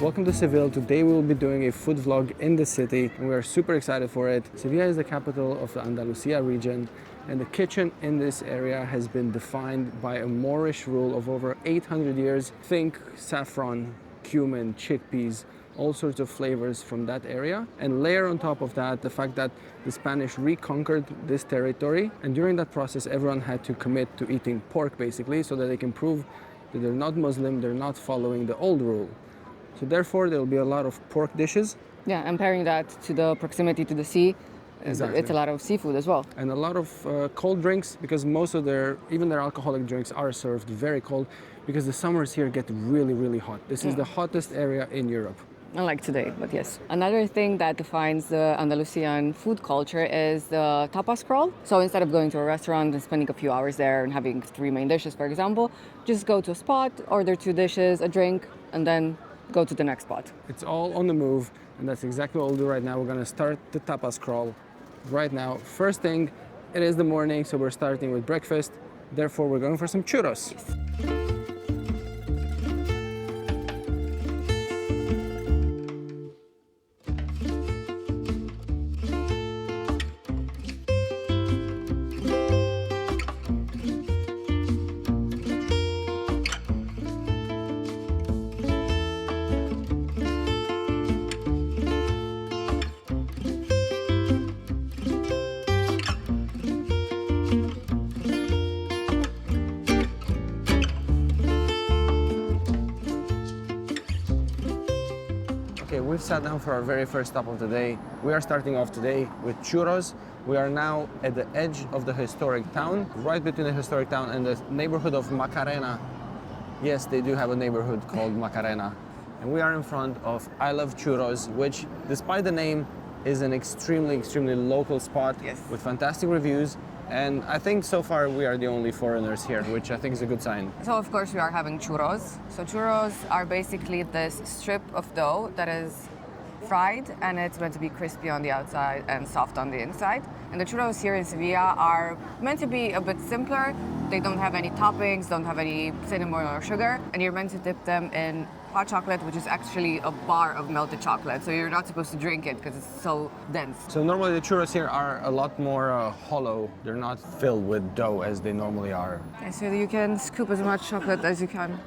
Welcome to Seville. Today we will be doing a food vlog in the city and we are super excited for it. Sevilla is the capital of the Andalusia region and the kitchen in this area has been defined by a Moorish rule of over 800 years. Think saffron, cumin, chickpeas, all sorts of flavors from that area, and layer on top of that the fact that the Spanish reconquered this territory, and during that process everyone had to commit to eating pork basically so that they can prove that they're not Muslim, they're not following the old rule. So therefore there will be a lot of pork dishes. Yeah, and pairing that to the proximity to the sea, Exactly. It's a lot of seafood as well. And a lot of cold drinks, because most of even their alcoholic drinks are served very cold because the summers here get really, really hot. This is the hottest area in Europe. Unlike today, but yes. Another thing that defines the Andalusian food culture is the tapas crawl. So instead of going to a restaurant and spending a few hours there and having 3 main dishes, for example, just go to a spot, order 2 dishes, a drink, and then go to the next spot. It's all on the move, and that's exactly what we'll do right now. We're gonna start the tapas crawl right now. First thing, it is the morning, so we're starting with breakfast. Therefore, we're going for some churros. Yes. Okay, we've sat down for our very first stop of the day. We are starting off today with churros. We are now at the edge of the historic town, right between the historic town and the neighborhood of Macarena. Yes, they do have a neighborhood called Macarena. And we are in front of I Love Churros, which, despite the name, is an extremely, extremely local spot with fantastic reviews. And I think so far we are the only foreigners here, which I think is a good sign. So of course we are having churros. So churros are basically this strip of dough that is fried and it's meant to be crispy on the outside and soft on the inside. And the churros here in Sevilla are meant to be a bit simpler. They don't have any toppings, don't have any cinnamon or sugar, and you're meant to dip them in hot chocolate, which is actually a bar of melted chocolate. So you're not supposed to drink it because it's so dense. So normally the churros here are a lot more hollow. They're not filled with dough as they normally are. Okay, so you can scoop as much chocolate as you can.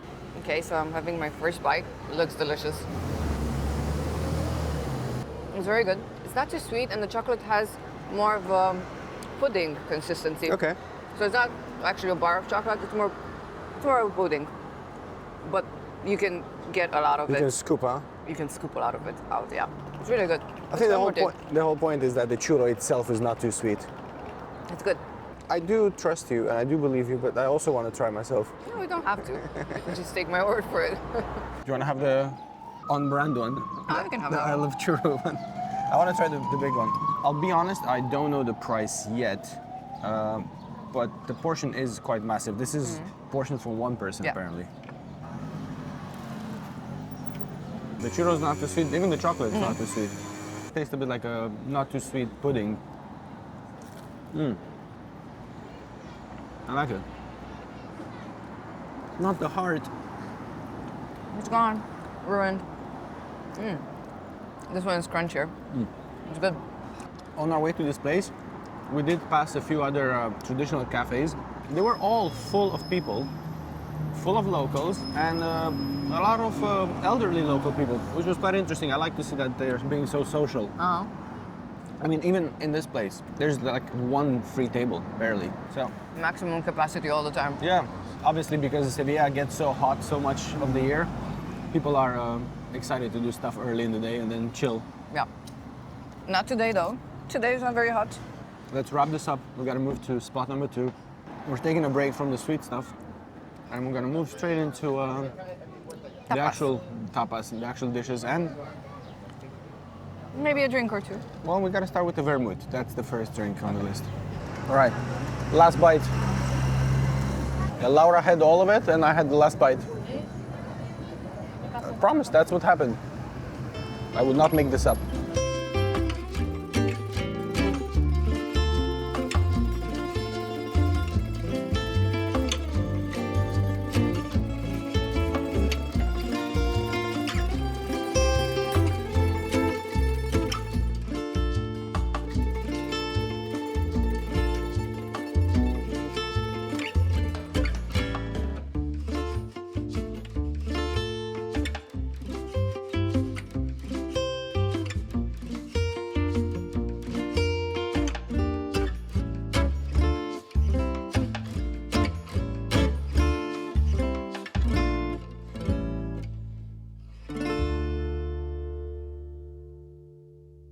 Okay, so I'm having my first bite. It looks delicious. It's very good. It's not too sweet, and the chocolate has more of a pudding consistency. Okay. So it's not actually a bar of chocolate, it's more of a pudding. But you can get a lot of it. You can scoop, huh? You can scoop a lot of it out, yeah. It's really good. I think the whole point is that the churro itself is not too sweet. It's good. I do trust you and I do believe you, but I also want to try myself. No, we don't have to. Just take my word for it. Do you want to have the on-brand one? Oh, you can have the that I one. Love Churro one. I want to try the big one. I'll be honest, I don't know the price yet, but the portion is quite massive. This is portion for one person, apparently. The churro's not too sweet, even the chocolate is not too sweet. Tastes a bit like a not too sweet pudding. I like it. Not the heart. It's gone. Ruined. This one is crunchier. It's good. On our way to this place, we did pass a few other traditional cafes. They were all full of people, full of locals, and a lot of elderly local people, which was quite interesting. I like to see that they're being so social. Uh-huh. I mean, even in this place, there's like one free table, barely. So Maximum capacity all the time. yeah, obviously because Sevilla gets so hot so much of the year, people are excited to do stuff early in the day and then chill. Yeah. Not today though. Today is not very hot. Let's wrap this up. We gotta move to spot number 2. We're taking a break from the sweet stuff, and we're gonna move straight into the actual tapas, the actual dishes, and Maybe a drink or 2. well, we gotta start with the vermouth. That's the first drink on the list. All right, last bite. Yeah, Laura had all of it, and I had the last bite. I promise, that's what happened. I would not make this up.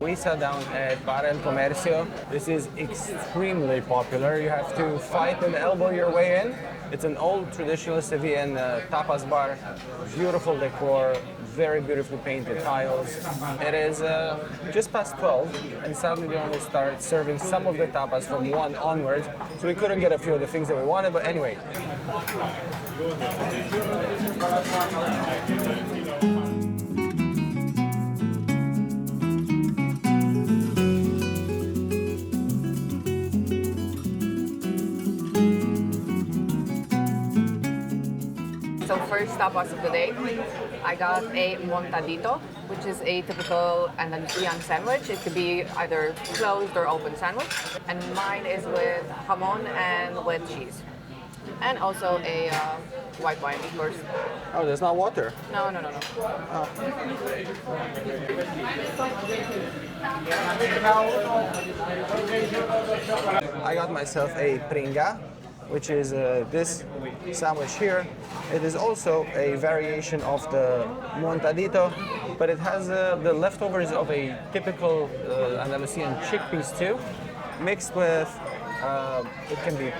We sat down at Bar Comercio. This is extremely popular. You have to fight and elbow your way in. It's an old traditional Sevillan tapas bar. Beautiful decor, very beautifully painted tiles. It is just past 12, and sadly they only start serving some of the tapas from 1 onwards, so we couldn't get a few of the things that we wanted, but anyway. So first tapas of the day, I got a montadito, which is a typical Andalusian sandwich. It could be either closed or open sandwich. And mine is with jamon and with cheese. And also a white wine, of course. Oh, there's not water? No. Oh. I got myself a Pringa, which is this sandwich here. It is also a variation of the montadito, but it has the leftovers of a typical Andalusian chickpeas too, mixed with, it can be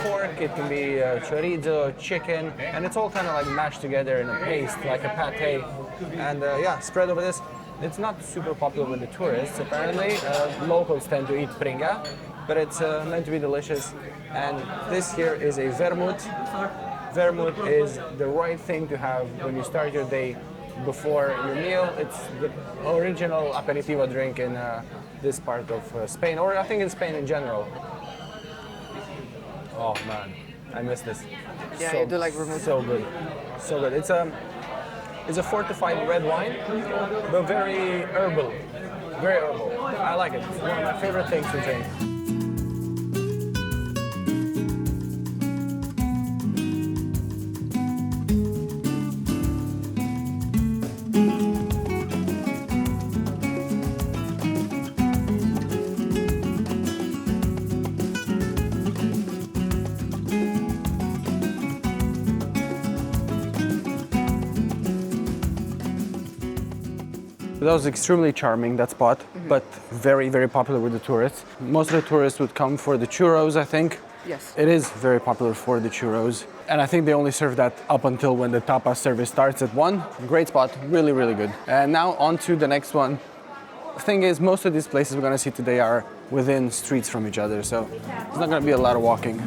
pork, it can be chorizo, chicken, and it's all kind of like mashed together in a paste, like a pate, and yeah, spread over this. It's not super popular with the tourists, apparently. Locals tend to eat Pringa, but it's meant to be delicious. And this here is a vermouth. Vermouth is the right thing to have when you start your day before your meal. It's the original aperitivo drink in this part of Spain, or I think in Spain in general. Oh man, I miss this. Yeah, so, you do like vermouth. So good, so good. It's a fortified red wine, but very herbal, very herbal. I like it. It's one of my favorite things to drink. That was extremely charming, that spot, but very, very popular with the tourists. Most of the tourists would come for the churros, I think. Yes. It is very popular for the churros. And I think they only serve that up until when the tapas service starts at 1. Great spot, really, really good. And now on to the next one. The thing is, most of these places we're gonna see today are within streets from each other, so there's not gonna be a lot of walking.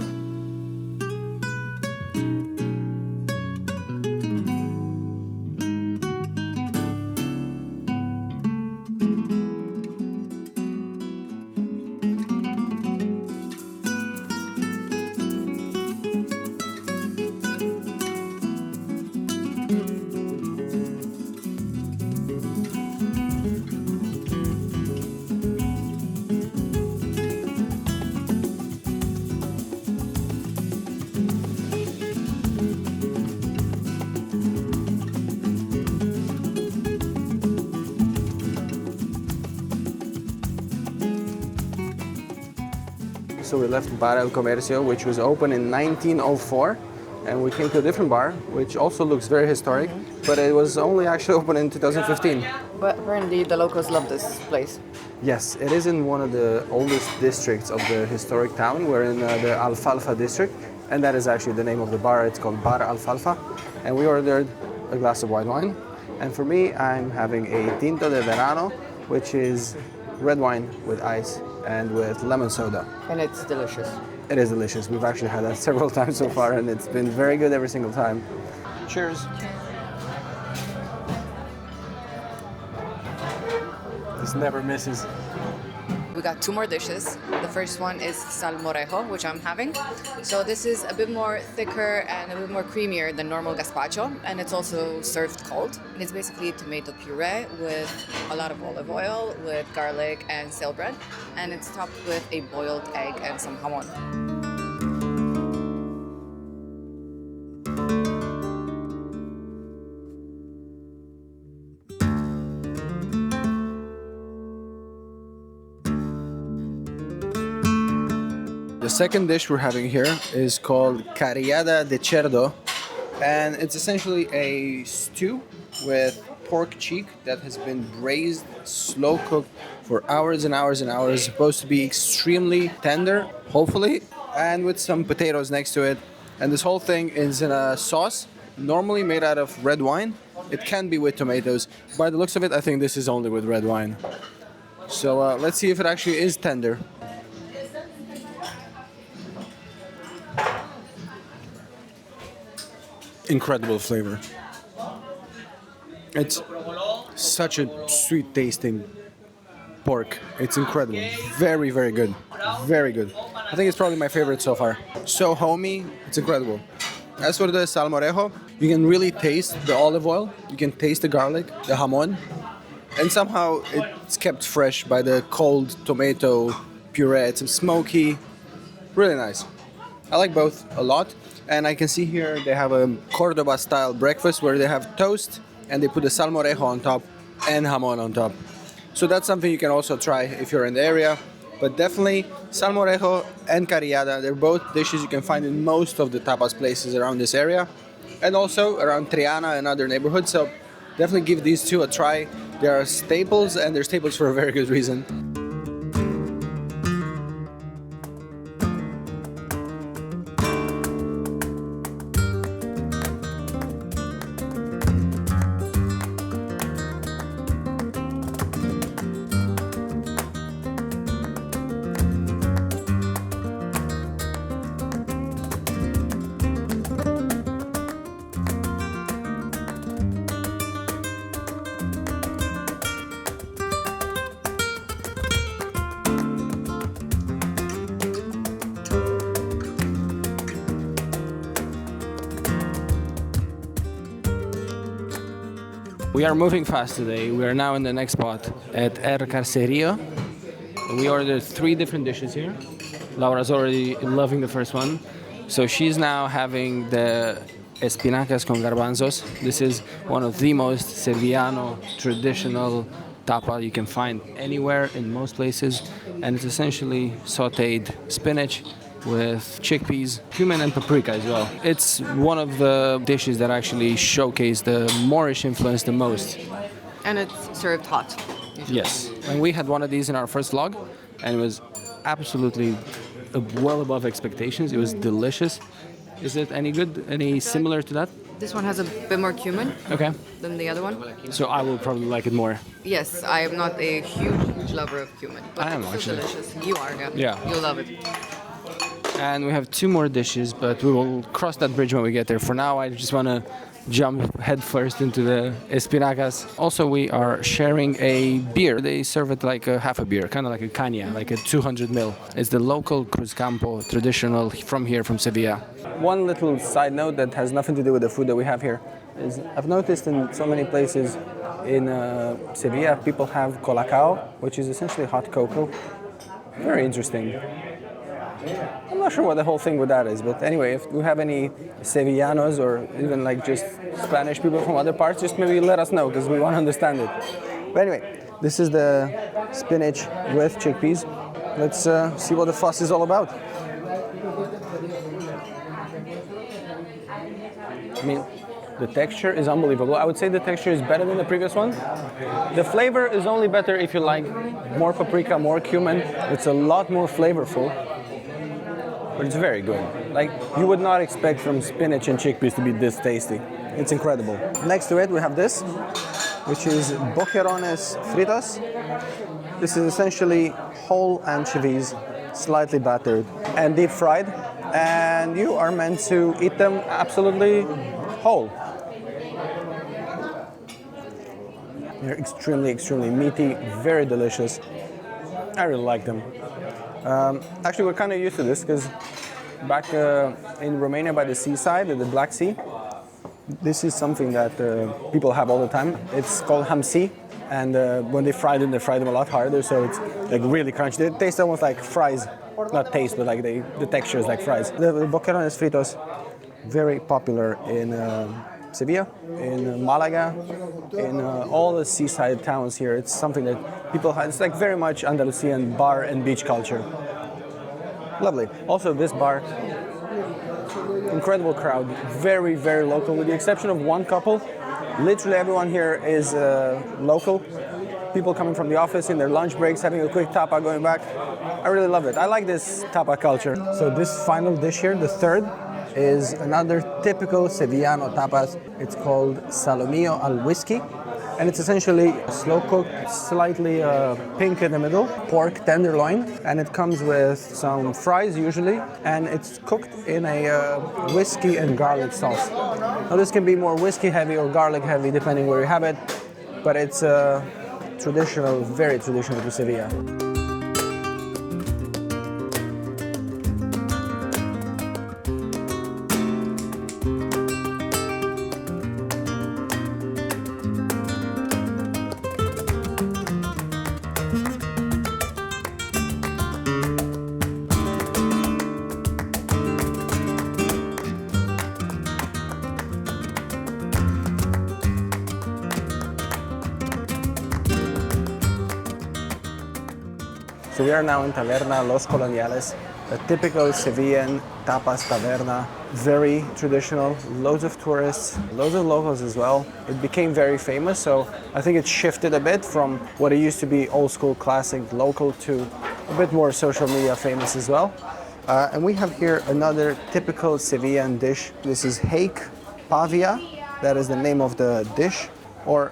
So we left Bar Comercio, which was open in 1904, and we came to a different bar, which also looks very historic, but it was only actually open in 2015. But apparently the locals love this place. Yes, it is in one of the oldest districts of the historic town. We're in the Alfalfa district, and that is actually the name of the bar. It's called Bar Alfalfa, and we ordered a glass of white wine. And for me, I'm having a Tinto de Verano, which is red wine with ice and with lemon soda. And it's delicious. It is delicious. We've actually had that several times so far, and it's been very good every single time. Cheers. This never misses. We got 2 more dishes. The first one is Salmorejo, which I'm having. So this is a bit more thicker and a bit more creamier than normal gazpacho, and it's also served cold. And it's basically tomato puree with a lot of olive oil, with garlic and stale bread, and it's topped with a boiled egg and some jamon. The second dish we're having here is called Carrillada de Cerdo, and it's essentially a stew with pork cheek that has been braised, slow cooked for hours and hours and hours. Supposed to be extremely tender, hopefully, and with some potatoes next to it. And this whole thing is in a sauce, normally made out of red wine. It can be with tomatoes. By the looks of it, I think this is only with red wine. So let's see if it actually is tender. Incredible flavor. It's such a sweet tasting pork. It's incredible. Very, very good. Very good. I think it's probably my favorite so far. So homey, it's incredible. As for the salmorejo, you can really taste the olive oil. You can taste the garlic, the jamon. And somehow it's kept fresh by the cold tomato puree. It's smoky. Really nice. I like both a lot. And I can see here they have a Cordoba style breakfast where they have toast and they put the salmorejo on top and jamon on top. So that's something you can also try if you're in the area. But definitely salmorejo and carrillada, they're both dishes you can find in most of the tapas places around this area. And also around Triana and other neighborhoods. So definitely give these two a try. They are staples and they're staples for a very good reason. We are moving fast today. We are now in the next spot at El Caserio. We ordered 3 different dishes here. Laura's already loving the first one. So she's now having the Espinacas con Garbanzos. This is one of the most Sevillano traditional tapa you can find anywhere in most places. And it's essentially sauteed spinach with chickpeas, cumin and paprika as well. It's one of the dishes that actually showcase the Moorish influence the most. And it's served hot. Usually. Yes. And we had one of these in our first vlog and it was absolutely well above expectations. It was delicious. Is it any good? Any similar to that? This one has a bit more cumin than the other one. So I will probably like it more. Yes, I am not a huge lover of cumin, but I am it's actually. delicious. You are, Yeah. You'll love it. And we have 2 more dishes, but we will cross that bridge when we get there. For now, I just want to jump headfirst into the Espinacas. Also, we are sharing a beer. They serve it like a half a beer, kind of like a caña, like a 200 ml. It's the local Cruzcampo, traditional from here, from Sevilla. One little side note that has nothing to do with the food that we have here is I've noticed in so many places in Sevilla, people have colacao, which is essentially hot cocoa. Very interesting. I'm not sure what the whole thing with that is, but anyway, if you have any Sevillanos or even like just Spanish people from other parts, just maybe let us know because we want to understand it. But anyway, this is the spinach with chickpeas. Let's see what the fuss is all about. I mean, the texture is unbelievable. I would say the texture is better than the previous one. The flavor is only better if you like more paprika, more cumin. It's a lot more flavorful. But it's very good. Like, you would not expect from spinach and chickpeas to be this tasty. It's incredible. Next to it, we have this, which is Boquerones fritos. This is essentially whole anchovies, slightly battered and deep fried. And you are meant to eat them absolutely whole. They're extremely, extremely meaty, very delicious. I really like them. Actually, we're kind of used to this because back in Romania by the seaside, at the Black Sea, this is something that people have all the time. It's called hamsi, and when they fry them a lot harder, so it's like really crunchy. They taste almost like fries. Not taste, but like the texture is like fries. The Boquerones fritos, very popular in Sevilla, in Malaga, in all the seaside towns here. It's something that people have. It's like very much Andalusian bar and beach culture. Lovely. Also, this bar, incredible crowd, very, very local, with the exception of one couple Literally everyone here is local. People coming from the office in their lunch breaks, having a quick tapa, going back. I really love it. I like this tapa culture. So this final dish here, the third, is another typical Sevillano tapas. It's called Solomillo al Whisky. And it's essentially slow cooked, slightly pink in the middle, pork tenderloin. And it comes with some fries usually. And it's cooked in a whiskey and garlic sauce. Now this can be more whiskey heavy or garlic heavy depending where you have it. But it's traditional, very traditional to Sevilla. So we are now in Taberna Coloniales, a typical Sevillan tapas taberna, very traditional, loads of tourists, loads of locals as well. It became very famous, so I think it shifted a bit from what it used to be old school, classic, local to a bit more social media famous as well. And we have here another typical Sevillan dish. This is hake pavia, that is the name of the dish, or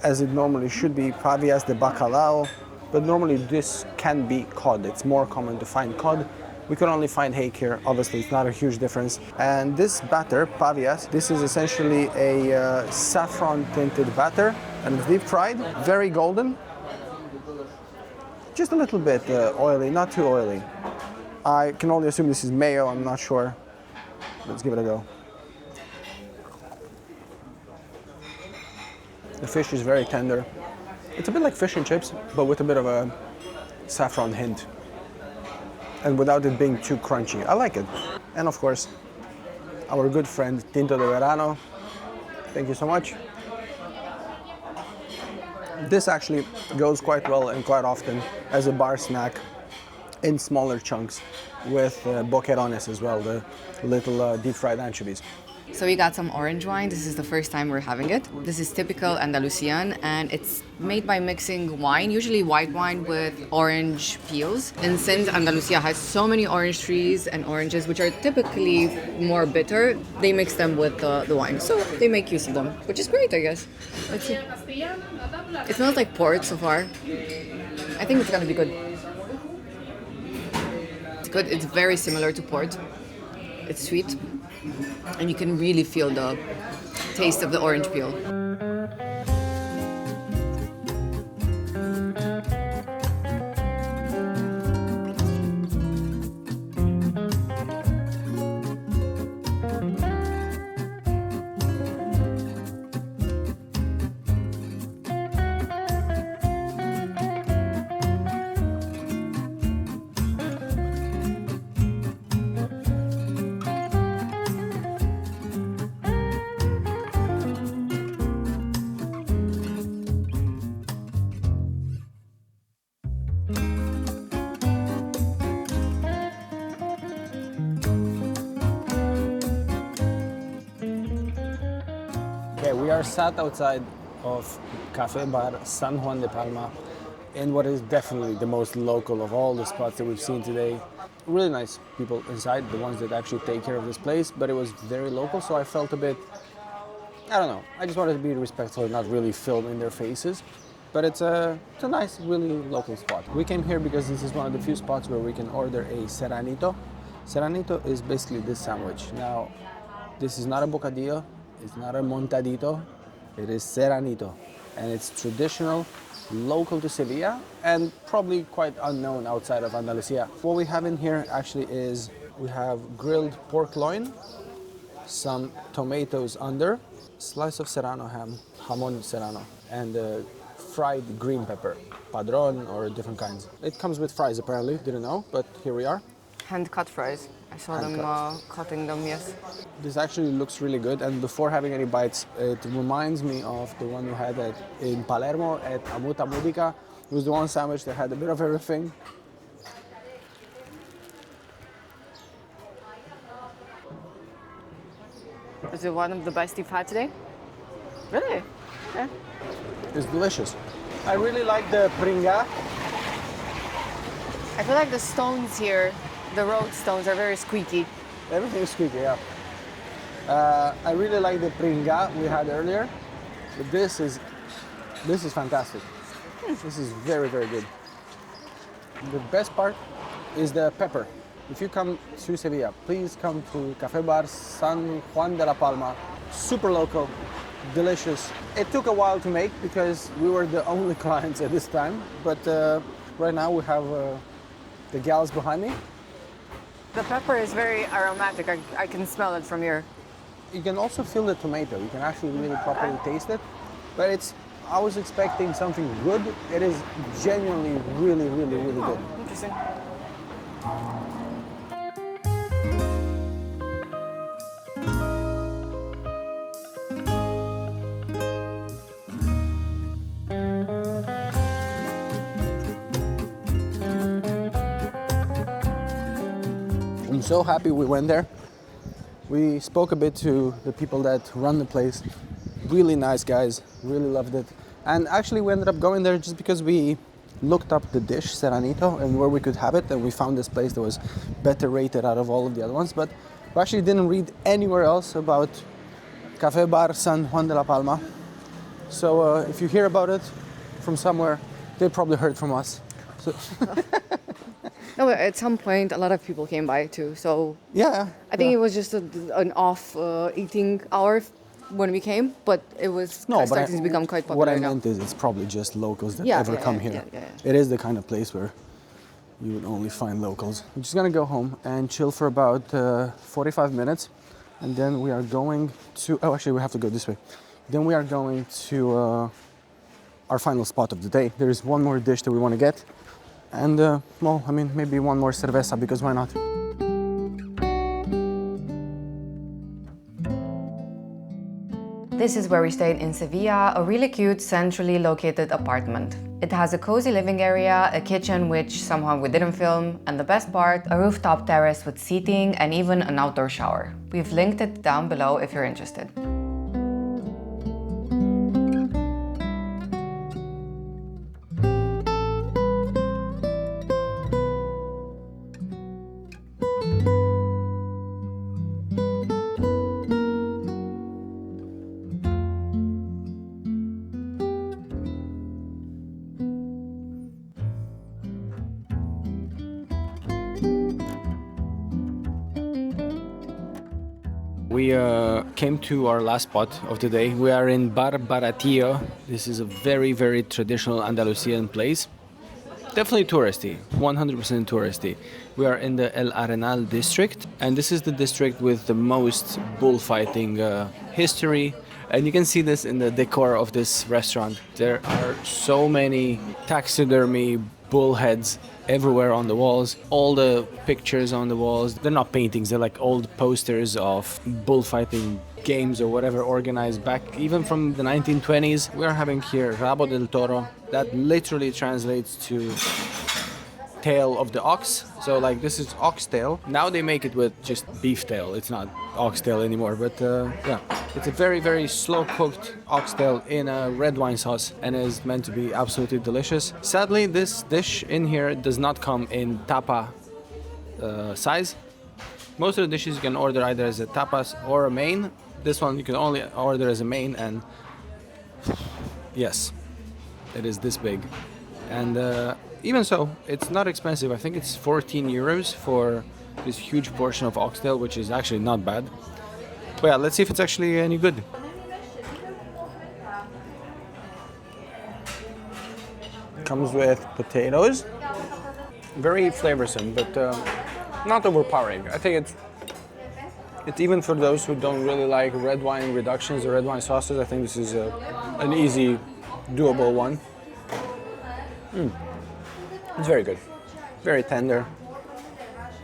as it normally should be, pavias de bacalao. But normally this can be cod. It's more common to find cod. We can only find hake here. Obviously, it's not a huge difference. And this batter, pavias, this is essentially a saffron tinted batter, and it's deep fried, very golden. Just a little bit oily, not too oily. I can only assume this is mayo, I'm not sure. Let's give it a go. The fish is very tender. It's a bit like fish and chips, but with a bit of a saffron hint. And without it being too crunchy. I like it. And of course, our good friend Tinto de Verano. Thank you so much. This actually goes quite well and quite often as a bar snack in smaller chunks with Boquerones as well, the little deep fried anchovies. So we got some orange wine. This is the first time we're having it. This is typical Andalusian, and it's made by mixing wine, usually white wine, with orange peels. And since Andalusia has so many orange trees and oranges, which are typically more bitter, they mix them with the wine. So they make use of them, which is great, I guess. Let's see. It smells like port so far. I think it's gonna be good. It's good. It's very similar to port. It's sweet. And you can really feel the taste of the orange peel. Okay, we are sat outside of Cafe Bar San Juan de Palma in what is definitely the most local of all the spots that we've seen today. Really nice people inside, the ones that actually take care of this place, but it was very local, so I felt a bit, I don't know, I just wanted to be respectful and not really film in their faces. But it's a nice, really local spot. We came here because this is one of the few spots where we can order a Serranito. Serranito is basically this sandwich. Now, this is not a bocadillo, it's not a montadito, it is Serranito. And it's traditional, local to Sevilla, and probably quite unknown outside of Andalusia. What we have in here actually is, we have grilled pork loin, some tomatoes under, slice of serrano ham, jamon serrano, and fried green pepper, padron or different kinds. It comes with fries apparently, didn't know, but here we are. Hand-cut fries. I saw them cutting them, yes. This actually looks really good, and before having any bites, it reminds me of the one we had in Palermo at Amuta Mudica. It was the one sandwich that had a bit of everything. Is it one of the best you've had today? Really? Okay. It's delicious. I really like the Pringa. I feel like the stones here, the road stones, are very squeaky. Everything is squeaky, yeah. I really like the Pringa we had earlier, but this is fantastic. This is very, very good. The best part is the pepper. If you come to Sevilla, please come to Cafe Bar San Juan de la Palma. Super local, delicious. It took a while to make because we were the only clients at this time, but right now we have the gals behind me. The pepper is very aromatic. I can smell it from here. You can also feel the tomato. You can actually really properly taste it. But I was expecting something good. It is genuinely really, really, really good. Interesting. I'm so happy we went there. We spoke a bit to the people that run the place. Really nice guys, really loved it. And actually we ended up going there just because we looked up the dish, Serranito, and where we could have it, and we found this place that was better rated out of all of the other ones. But we actually didn't read anywhere else about Cafe Bar San Juan de la Palma. So if you hear about it from somewhere, they probably heard from us. So No, at some point, a lot of people came by too. So yeah, I think it was just an off eating hour when we came, but it was starting to become quite popular what I now. meant is it's probably just locals that Yeah, ever yeah, come yeah, here. yeah. It is the kind of place where you would only find locals. We're just gonna go home and chill for about 45 minutes, and then we are going to. Oh, actually, we have to go this way. Then we are going to our final spot of the day. There is one more dish that we want to get, and well, I mean, maybe one more cerveza, because why not? This is where we stayed in Sevilla, a really cute, centrally located apartment. It has a cozy living area, a kitchen which somehow we didn't film, and the best part, a rooftop terrace with seating and even an outdoor shower. We've linked it down below if you're interested. We came to our last spot of the day. We are in Bar Baratillo. This is a very, very traditional Andalusian place. Definitely touristy, 100% touristy. We are in the El Arenal district, and this is the district with the most bullfighting history. And you can see this in the decor of this restaurant. There are so many taxidermy bullheads everywhere on the walls. All the pictures on the walls, they're not paintings, they're like old posters of bullfighting games or whatever organized back even from the 1920s. We are having here Rabo de Toro. That literally translates to tail of the ox. So like this is oxtail. Now they make it with just beef tail. It's not oxtail anymore, but yeah. It's a very, very slow cooked oxtail in a red wine sauce and is meant to be absolutely delicious. Sadly, this dish in here does not come in tapa size. Most of the dishes you can order either as a tapas or a main. This one you can only order as a main, and yes, it is this big. And even so, it's not expensive. I think it's 14 euros for this huge portion of oxtail, which is actually not bad. But yeah, let's see if it's actually any good. Comes with potatoes. Very flavorsome, but not overpowering. I think it's even for those who don't really like red wine reductions or red wine sauces. I think this is an easy, doable one. It's very good, very tender.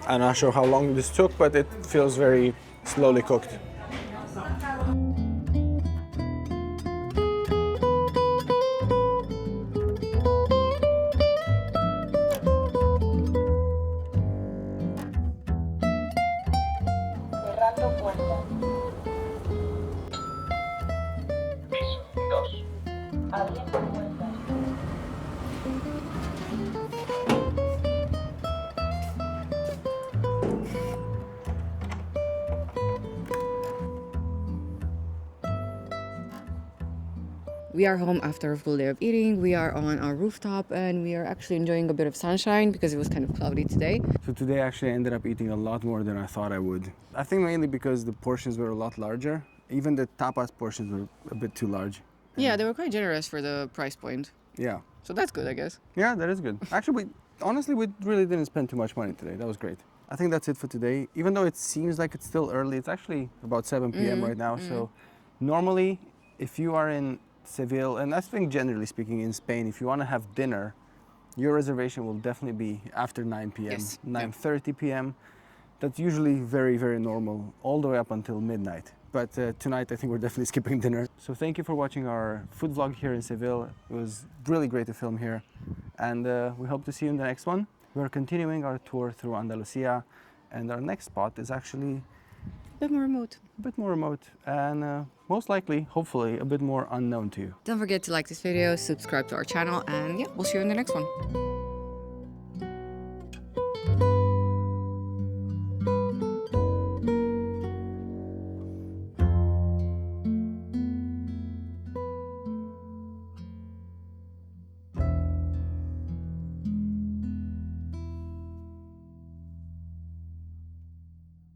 I'm not sure how long this took, but it feels very slowly cooked. We are home after a full day of eating. We are on our rooftop and we are actually enjoying a bit of sunshine because it was kind of cloudy today. So today actually I ended up eating a lot more than I thought I would. I think mainly because the portions were a lot larger. Even the tapas portions were a bit too large. Yeah, they were quite generous for the price point. Yeah. So that's good, I guess. Yeah, that is good. Actually, honestly, we really didn't spend too much money today. That was great. I think that's it for today. Even though it seems like it's still early, it's actually about 7 p.m. right now. So normally, if you are in Seville, and I think generally speaking in Spain, if you want to have dinner, your reservation will definitely be after 9 p.m., Yes. 9:30 p.m. That's usually very, very normal, all the way up until midnight. But tonight, I think we're definitely skipping dinner. So thank you for watching our food vlog here in Seville. It was really great to film here. And we hope to see you in the next one. We're continuing our tour through Andalusia. And our next spot is actually A bit more remote. a bit more remote and most likely, hopefully, a bit more unknown to you. Don't forget to like this video, subscribe to our channel, and yeah, we'll see you in the next one.